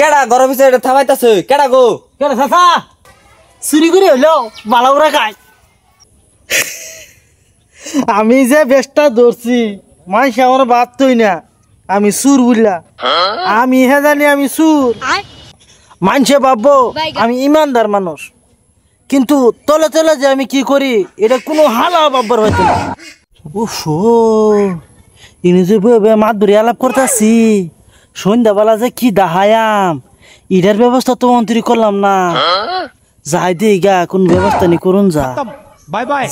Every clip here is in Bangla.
কেডা ঘরের ভিতরে থামাইতাছে কেডা গো কেডা চাচা চুরি করে হইলো বালাউরা খায় আমি যে বেশটা ধরছি মানুষ আমার বাদ তুই না আমি সুর বুঝলা আমি হে জানি আমি সুর মানুষে ভাববো আমি ইমানদার মানুষ কিন্তু তলে তলে যে আমি কি করি এটা কোনো হালা ভাববার হয়তো না উফো ইনি যে মাছ ধরে আলাপ করতেছি সন্ধ্যাবেলা যে কি দাহায়াম ইটার ব্যবস্থা তো মন্ত্রী করলাম না যাই দিয়ে গা কোন ব্যবস্থা নি করুন যা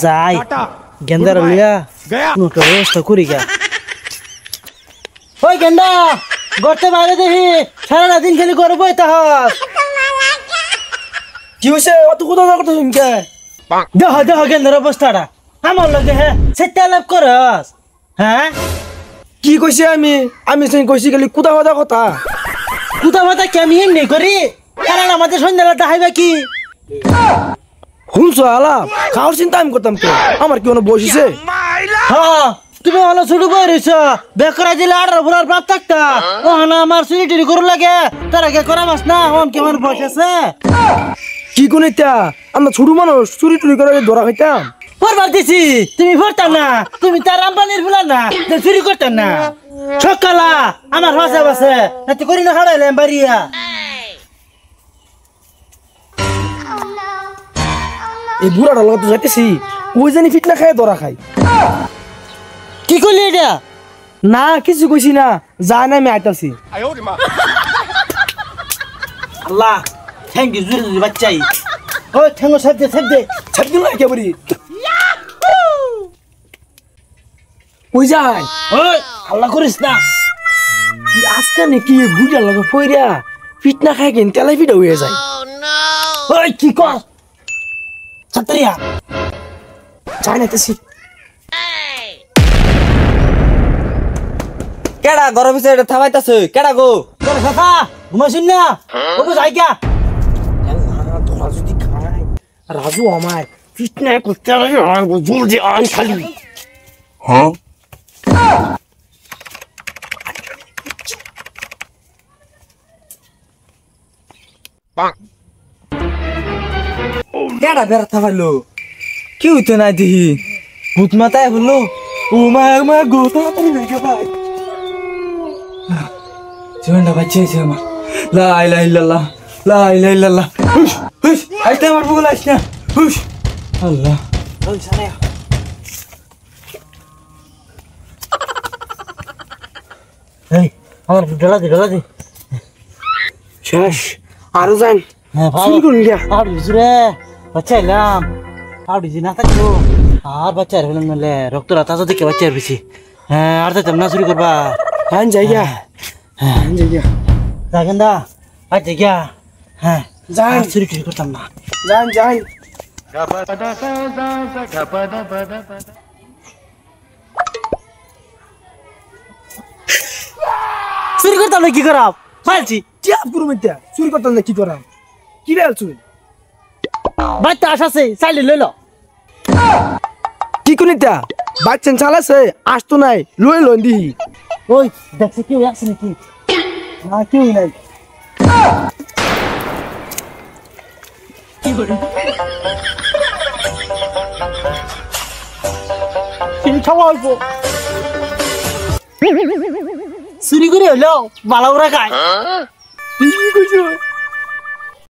যাই গেন্দার লিয়া কোন ব্যবস্থা করি গা ওই গেন্দা গড়তে বাইরে দেখি সারা দিন খালি করবো তাহাস কি হইছে অত কথা করতে শুনকে দেহ দেহ গেন্দার অবস্থাটা আমার লগে হ্যাঁ সেটা আলাপ করস হ্যাঁ কি কইছে আমি কইছি গেলি কুদা কথা কথা কুদা মাথা কেমি নেই করি কারণ আমাদের সন্ধ্যাবেলা দেখাইবা কি শুনছো আলাপ খাওয়ার চিন্তা আমি করতাম তো আমার কি কোনো বসিছে হ্যাঁ তুমি হলো ছোট বই রয়েছ বেকরা দিলে 18 ফুরার প্রাপ্ত থাকতা ও না আমার চুরি টুরি করু লাগে তার আগে করা মাস না হন কেমন বয়স আছে কি কোন এটা আমরা ছোট মানুষ চুরি টুরি করে ধরা খাইতাম পরবার দিছি তুমি ভরতা না তুমি তার আম্বানির ফুলা না চুরি করতে না সকালা আমার ভাষা বাসে এত করি না হারাইলাম বাড়িয়া এই বুড়াটার লগে তো যাইতেছি ওই জানি ফিট না খায় ধরা খাই কি করলি এটা না কিছু কইছি না যা না আমি আইতাছি আল্লাহ থ্যাংক ইউ জুরি বাচ্চাই ওই ঠেঙ্গো সাপ দে ছাপ দিল একেবারে ওই যাই ওই আল্লাহ করিস না আজকে নাকি বুড়ার লগে ফইরা ফিট না খায় কেন তেলাই ফিটা হয়ে যায় ওই কি কর ছাত্রিয়া চাই নাইতেছি কেডা ঘরের ভিতরে থামাইতাছে কেডা গো তোর কথা ঘুমাইছিস না ওকে যাই গা তোরা যদি খায় রাজু আমার ফিট না করতে জলদি আন খালি হ্যাঁ কেডা বেড়াতে পারলো কি হইতো না দিহি ভূত মাথায় বললো ও মা গো তাড়াতাড়ি ভেঙে ভাই জীবনটা বাঁচিয়েছে আমার লা ইলাহা ইল্লাল্লাহ লা ইলাহা ইল্লাল্লাহ হুশ হুশ আইতে আমার বগল আইস না হুশ আল্লাহ ওই সারে এই আমার ডলা দে শেষ আরো যান হ্যাঁ শুরু করুন গিয়া আর বুঝরে বাচ্চাইলাম আর বুঝি না থাকতো আর বাচ্চার হলাম নাহলে রক্তরা তাজা থেকে বাচ্চার বেশি হ্যাঁ আর তাই না চুরি করবা হ্যাঁ যাই গিয়া হ্যাঁ যাই গিয়া দেখেন দা আর যাই গিয়া হ্যাঁ যান চুরি টুরি করতাম না যান যান চুরি করতাম না কি করাম ফালছি চাপ করু মিথ্যা চুরি করতাম না কি করাম কি বেল চুরি বাচ্চা আসাছে চাইলে লইল কি কোনিটা বাচ্চা চালাছে আসতো নাই লই লই দিহি ওই দেখছে কেউ আসছে নাকি না কেউ নাই চুরি করে হইলো বালাউরা খায় কি কইছো